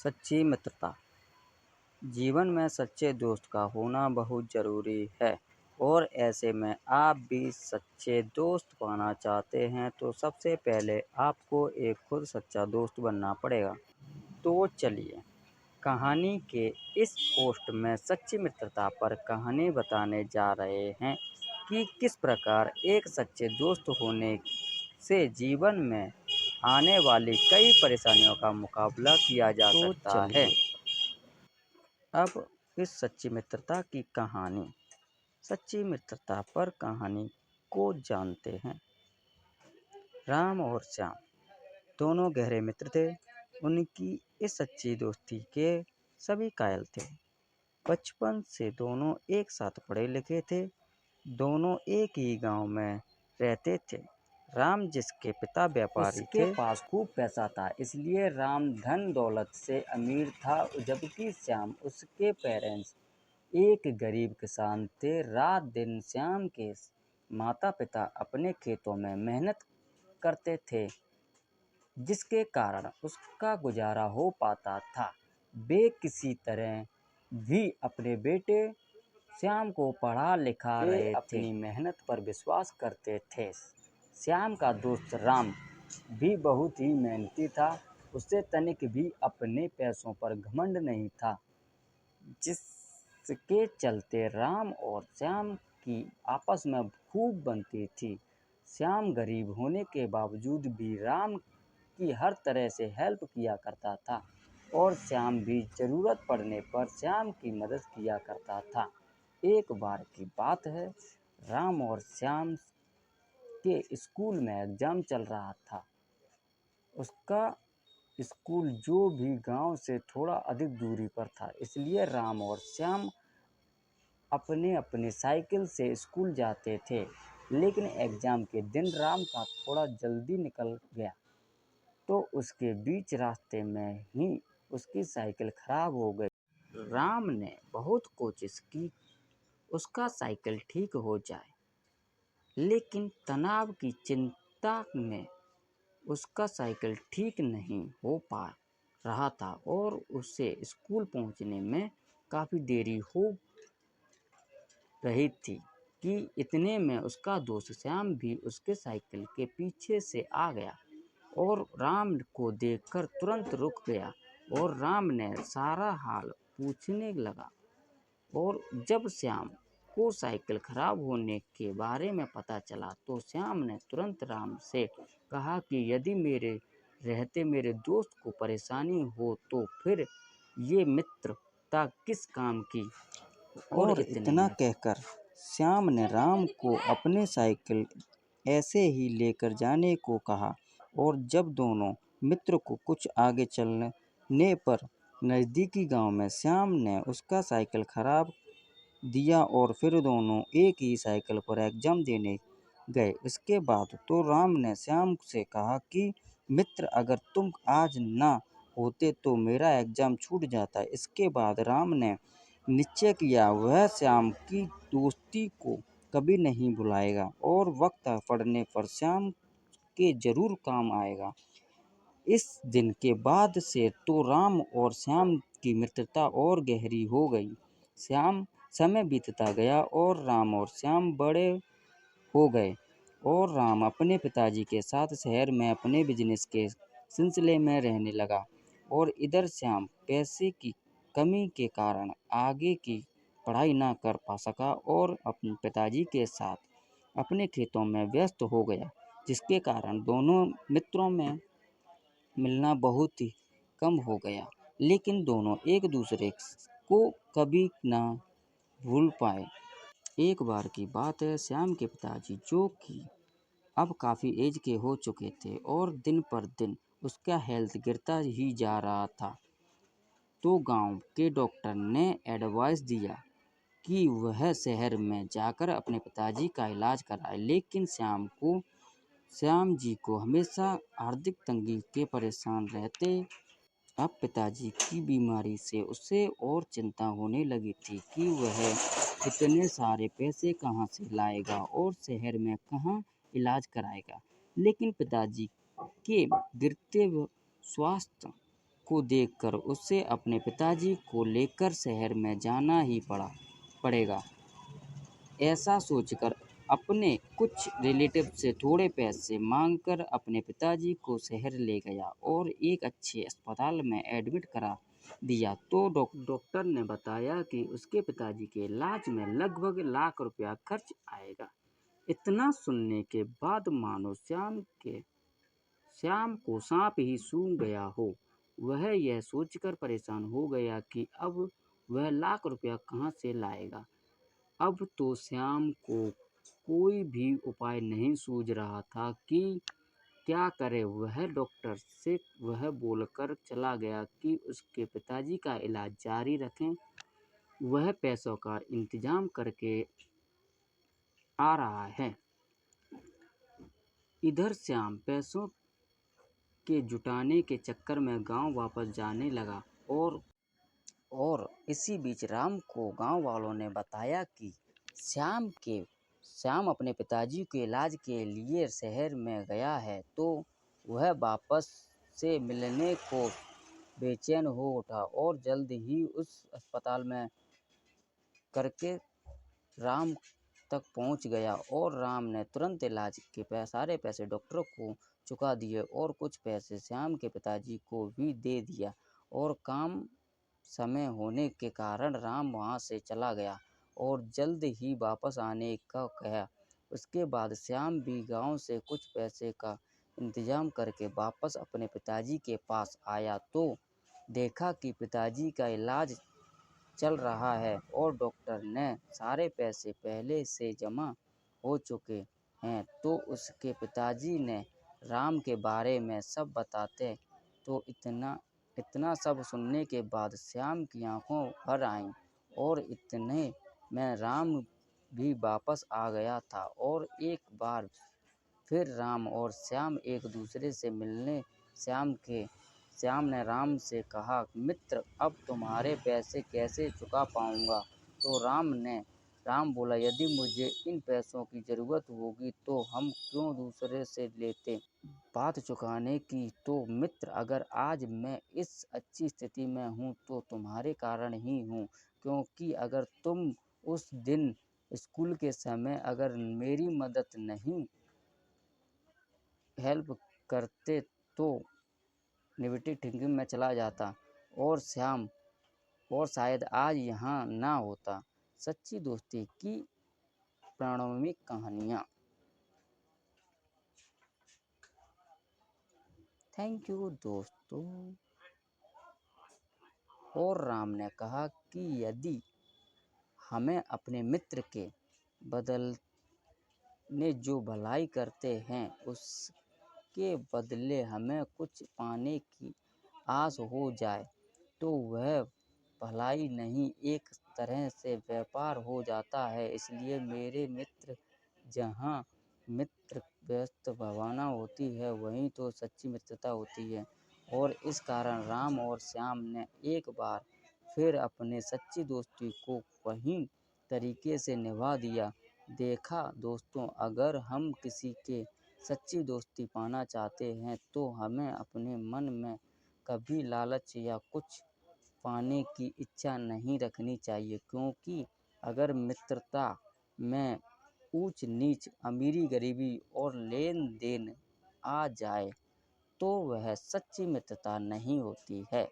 सच्ची मित्रता। जीवन में सच्चे दोस्त का होना बहुत ज़रूरी है और ऐसे में आप भी सच्चे दोस्त पाना चाहते हैं तो सबसे पहले आपको एक खुद सच्चा दोस्त बनना पड़ेगा। तो चलिए कहानी के इस पोस्ट में सच्ची मित्रता पर कहानी बताने जा रहे हैं कि किस प्रकार एक सच्चे दोस्त होने से जीवन में आने वाली कई परेशानियों का मुकाबला किया जा सकता है। अब इस सच्ची मित्रता की कहानी। सच्ची मित्रता पर कहानी को जानते हैं। राम और श्याम दोनों गहरे मित्र थे। उनकी इस सच्ची दोस्ती के सभी कायल थे। बचपन से दोनों एक साथ पढ़े लिखे थे। दोनों एक ही गांव में रहते थे। राम जिसके पिता व्यापारी थे, उसके पास खूब पैसा था, इसलिए राम धन दौलत से अमीर था, जबकि श्याम उसके पेरेंट्स एक गरीब किसान थे। रात दिन श्याम के माता पिता अपने खेतों में मेहनत करते थे, जिसके कारण उसका गुजारा हो पाता था। वे किसी तरह भी अपने बेटे श्याम को पढ़ा लिखा रहे थे। अपनी मेहनत पर विश्वास करते थे। श्याम का दोस्त राम भी बहुत ही मेहनती था। उसे तनिक भी अपने पैसों पर घमंड नहीं था, जिसके चलते राम और श्याम की आपस में खूब बनती थी। श्याम गरीब होने के बावजूद भी राम की हर तरह से हेल्प किया करता था और श्याम भी ज़रूरत पड़ने पर श्याम की मदद किया करता था। एक बार की बात है, राम और श्याम के स्कूल में एग्ज़ाम चल रहा था। उसका स्कूल जो भी गांव से थोड़ा अधिक दूरी पर था, इसलिए राम और श्याम अपने अपने साइकिल से स्कूल जाते थे। लेकिन एग्ज़ाम के दिन राम का थोड़ा जल्दी निकल गया, तो उसके बीच रास्ते में ही उसकी साइकिल खराब हो गई। राम ने बहुत कोशिश की उसका साइकिल ठीक हो जाए, लेकिन तनाव की चिंता में उसका साइकिल ठीक नहीं हो पा रहा था और उसे स्कूल पहुंचने में काफ़ी देरी हो रही थी कि इतने में उसका दोस्त श्याम भी उसके साइकिल के पीछे से आ गया और राम को देखकर तुरंत रुक गया और राम ने सारा हाल पूछने लगा। और जब श्याम को साइकिल खराब होने के बारे में पता चला तो श्याम ने तुरंत राम से कहा कि यदि मेरे रहते मेरे दोस्त को परेशानी हो तो फिर ये मित्रता किस काम की। और इतना कहकर श्याम ने राम को अपने साइकिल ऐसे ही लेकर जाने को कहा और जब दोनों मित्र को कुछ आगे चलने पर नज़दीकी गांव में श्याम ने उसका साइकिल खराब दिया और फिर दोनों एक ही साइकिल पर एग्ज़ाम देने गए। इसके बाद तो राम ने श्याम से कहा कि मित्र, अगर तुम आज ना होते तो मेरा एग्ज़ाम छूट जाता। इसके बाद राम ने निश्चय किया वह श्याम की दोस्ती को कभी नहीं भुलाएगा और वक्त पड़ने पर श्याम के ज़रूर काम आएगा। इस दिन के बाद से तो राम और श्याम की मित्रता और गहरी हो गई। समय बीतता गया और राम और श्याम बड़े हो गए और राम अपने पिताजी के साथ शहर में अपने बिजनेस के सिलसिले में रहने लगा और इधर श्याम पैसे की कमी के कारण आगे की पढ़ाई ना कर पा सका और अपने पिताजी के साथ अपने खेतों में व्यस्त हो गया, जिसके कारण दोनों मित्रों में मिलना बहुत ही कम हो गया। लेकिन दोनों एक दूसरे को कभी ना भूल पाए। एक बार की बात है, श्याम के पिताजी जो कि अब काफ़ी एज के हो चुके थे और दिन पर दिन उसका हेल्थ गिरता ही जा रहा था, तो गांव के डॉक्टर ने एडवाइस दिया कि वह शहर में जाकर अपने पिताजी का इलाज कराए। लेकिन श्याम जी को हमेशा आर्थिक तंगी के परेशान रहते। अब पिताजी की बीमारी से उसे और चिंता होने लगी थी कि वह इतने सारे पैसे कहाँ से लाएगा और शहर में कहाँ इलाज कराएगा। लेकिन पिताजी के गिरते स्वास्थ्य को देखकर उसे अपने पिताजी को लेकर शहर में जाना ही पड़ेगा। ऐसा सोचकर अपने कुछ रिलेटिव से थोड़े पैसे मांगकर अपने पिताजी को शहर ले गया और एक अच्छे अस्पताल में एडमिट करा दिया तो डॉक्टर ने बताया कि उसके पिताजी के इलाज में लगभग लाख रुपया खर्च आएगा। इतना सुनने के बाद मानो श्याम को सांप ही सूंघ गया हो। वह यह सोचकर परेशान हो गया कि अब वह लाख रुपया कहाँ से लाएगा। अब तो श्याम को कोई भी उपाय नहीं सूझ रहा था कि क्या करे। वह डॉक्टर से वह बोलकर चला गया कि उसके पिताजी का इलाज जारी रखें, वह पैसों का इंतजाम करके आ रहा है। इधर श्याम पैसों के जुटाने के चक्कर में गांव वापस जाने लगा और इसी बीच राम को गांव वालों ने बताया कि श्याम अपने पिताजी के इलाज के लिए शहर में गया है तो वह वापस से मिलने को बेचैन हो उठा और जल्द ही उस अस्पताल में करके राम तक पहुंच गया और राम ने तुरंत इलाज के सारे पैसे डॉक्टर को चुका दिए और कुछ पैसे श्याम के पिताजी को भी दे दिया और काम समय होने के कारण राम वहां से चला गया और जल्द ही वापस आने का कहा। उसके बाद श्याम भी गांव से कुछ पैसे का इंतजाम करके वापस अपने पिताजी के पास आया तो देखा कि पिताजी का इलाज चल रहा है और डॉक्टर ने सारे पैसे पहले से जमा हो चुके हैं। तो उसके पिताजी ने राम के बारे में सब बताते तो इतना सब सुनने के बाद श्याम की आंखों भर आईं और इतने में राम भी वापस आ गया था और एक बार फिर राम और श्याम एक दूसरे से मिलने श्याम ने राम से कहा, मित्र अब तुम्हारे पैसे कैसे चुका पाऊंगा। तो राम बोला, यदि मुझे इन पैसों की ज़रूरत होगी तो हम क्यों दूसरे से लेते। बात चुकाने की तो मित्र अगर आज मैं इस अच्छी स्थिति में हूँ तो तुम्हारे कारण ही हूँ, क्योंकि अगर तुम उस दिन स्कूल के समय अगर मेरी मदद नहीं हेल्प करते तो नेगेटिव थिंकिंग में चला जाता और शायद आज यहाँ ना होता। सच्ची दोस्ती की प्राणोमिक कहानियाँ। थैंक यू दोस्तों। और राम ने कहा कि यदि हमें अपने मित्र के बदले जो भलाई करते हैं उसके बदले हमें कुछ पाने की आस हो जाए तो वह भलाई नहीं एक तरह से व्यापार हो जाता है। इसलिए मेरे मित्र, जहाँ मित्र व्यस्त भावना होती है वहीं तो सच्ची मित्रता होती है। और इस कारण राम और श्याम ने एक बार फिर अपने सच्ची दोस्ती को वही तरीके से निभा दिया। देखा दोस्तों, अगर हम किसी के सच्ची दोस्ती पाना चाहते हैं तो हमें अपने मन में कभी लालच या कुछ पाने की इच्छा नहीं रखनी चाहिए, क्योंकि अगर मित्रता में ऊंच नीच, अमीरी गरीबी और लेन देन आ जाए तो वह सच्ची मित्रता नहीं होती है।